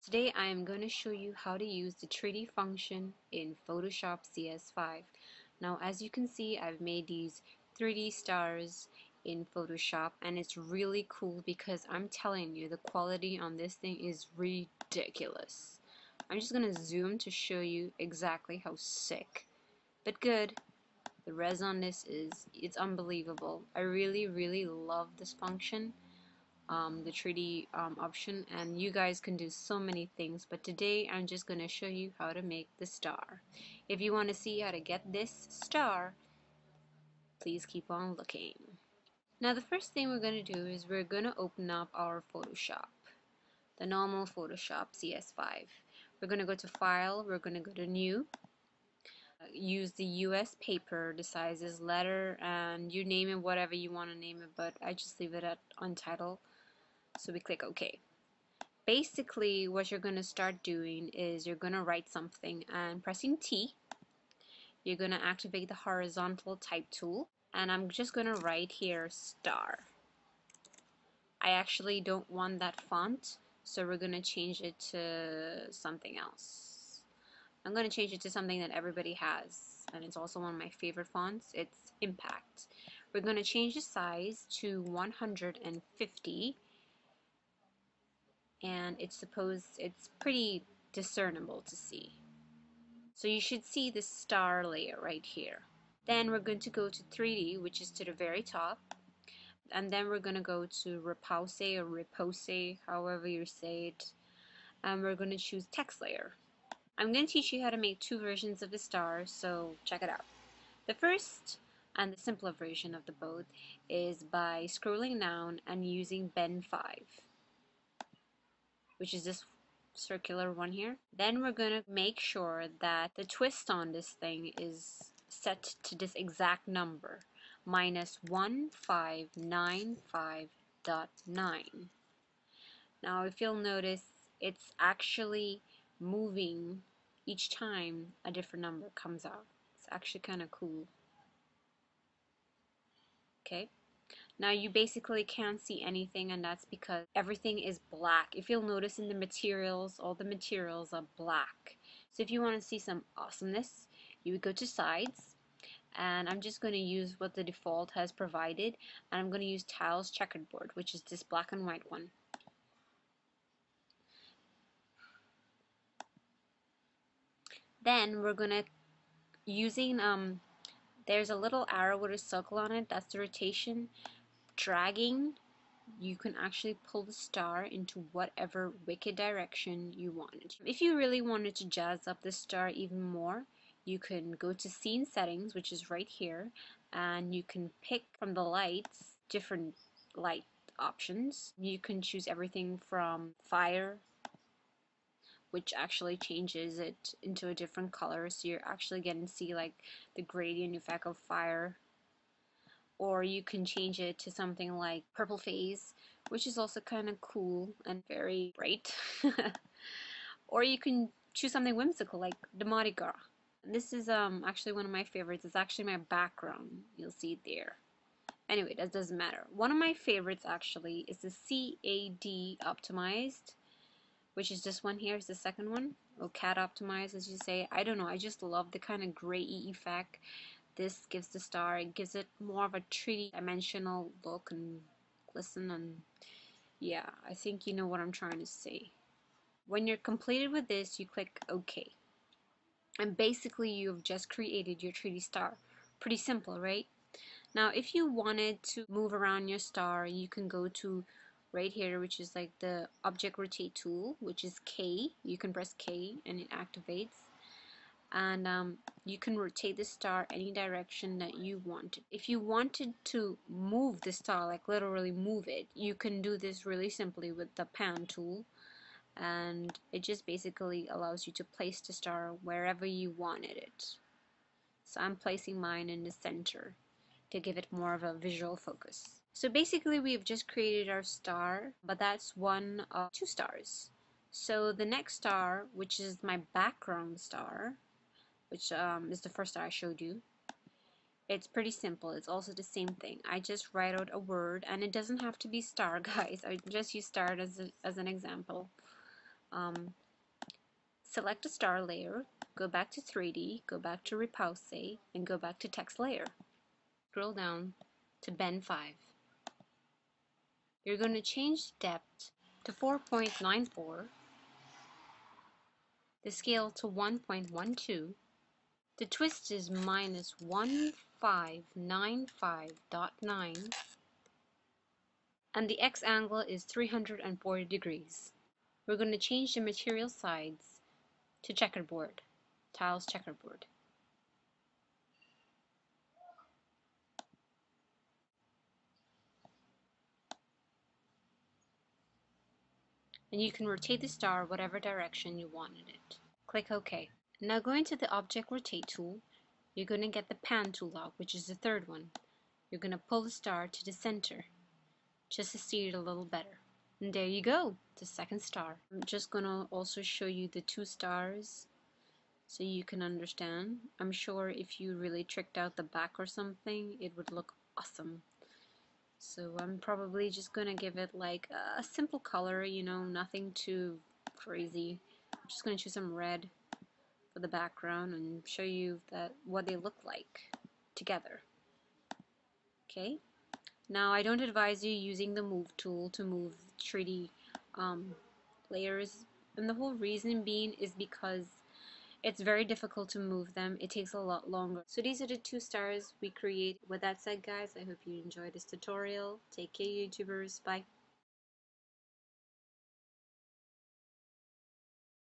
Today I am going to show you how to use the 3D function in Photoshop CS5. Now as you can see, I've made these 3D stars in Photoshop and it's really cool because I'm telling you the quality on this thing is ridiculous. I'm just going to zoom to show you exactly how sick but good the res on this is. It's unbelievable. I really love this function. The 3D option, and you guys can do so many things, but today I'm just going to show you how to make the star. If you want to see how to get this star, please keep on looking. Now the first thing we're going to do is we're going to open up our Photoshop, the normal Photoshop CS5. We're going to go to File, we're going to go to New, use the US paper, the size is letter, and you name it whatever you want to name it, but I just leave it at Untitled. So we click OK. Basically what you're going to start doing is you're going to write something, and pressing T you're going to activate the horizontal type tool, and I'm just going to write here star. I actually don't want that font, so we're going to change it to something else. I'm going to change it to something that everybody has, and it's also one of my favorite fonts. It's Impact. We're going to change the size to 150, and it's pretty discernible to see. So you should see the star layer right here. Then we're going to go to 3D, which is to the very top, and then we're going to go to Repousse or Repousse, however you say it, and we're going to choose text layer. I'm going to teach you how to make two versions of the star, so check it out. The first and the simpler version of the both is by scrolling down and using bend 5, which is this circular one here. Then we're going to make sure that the twist on this thing is set to this exact number, minus 1595.9. Now if you'll notice, it's actually moving each time a different number comes out. It's actually kind of cool. Okay. Now you basically can't see anything, and that's because everything is black. If you'll notice in the materials, all the materials are black. So if you want to see some awesomeness, you would go to sides, and I'm just going to use what the default has provided, and I'm going to use Tiles Checkerboard, which is this black and white one. Then we're going to using there's a little arrow with a circle on it, that's the rotation. Dragging, you can actually pull the star into whatever wicked direction you wanted. If you really wanted to jazz up the star even more, you can go to scene settings, which is right here, and you can pick from the lights different light options. You can choose everything from fire, which actually changes it into a different color, so you're actually getting to see like the gradient effect of fire. Or you can change it to something like purple phase, which is also kind of cool and very bright. Or you can choose something whimsical like the Mardi Gras. This is actually one of my favorites. It's actually my background. You'll see it there. Anyway, that doesn't matter. One of my favorites actually is the CAD optimized, which is this one here, is the second one, or CAD optimized as you say. I don't know, I just love the kind of gray effect this gives the star. It gives it more of a 3D dimensional look and glisten, and yeah, I think you know what I'm trying to say. When you're completed with this, you click OK. And basically you've just created your 3D star. Pretty simple, right? Now if you wanted to move around your star, you can go to right here, which is like the object rotate tool, which is K. You can press K and it activates, and you can rotate the star any direction that you want. If you wanted to move the star, like literally move it, you can do this really simply with the pan tool, and it just basically allows you to place the star wherever you wanted it. So I'm placing mine in the center to give it more of a visual focus. So basically we've just created our star, but that's one of two stars. So the next star, which is my background star, which is the first star I showed you, it's pretty simple. It's also the same thing. I just write out a word, and it doesn't have to be star, guys. I just use star as an example. Um, Select a star layer, go back to 3D, go back to Repousse, and go back to text layer. Scroll down to Ben 5. You're going to change the depth to 4.94, the scale to 1.12, the twist is minus 1595.9, and the X angle is 340 degrees. We're going to change the material sides to checkerboard, tiles checkerboard. And you can rotate the star whatever direction you wanted it. Click OK. Now go into the Object Rotate tool. You're going to get the Pan tool out, which is the third one. You're going to pull the star to the center, just to see it a little better. And there you go, the second star. I'm just going to also show you the 2 stars so you can understand. I'm sure if you really tricked out the back or something, it would look awesome. So I'm probably just going to give it like a simple color, you know, nothing too crazy. I'm just going to choose some red for the background and show you that what they look like together. Okay, now I don't advise you using the move tool to move 3D layers, and the whole reason being is because it's very difficult to move them. It takes a lot longer. So these are the 2 stars we create. With that said, guys, I hope you enjoyed this tutorial. Take care, YouTubers. Bye.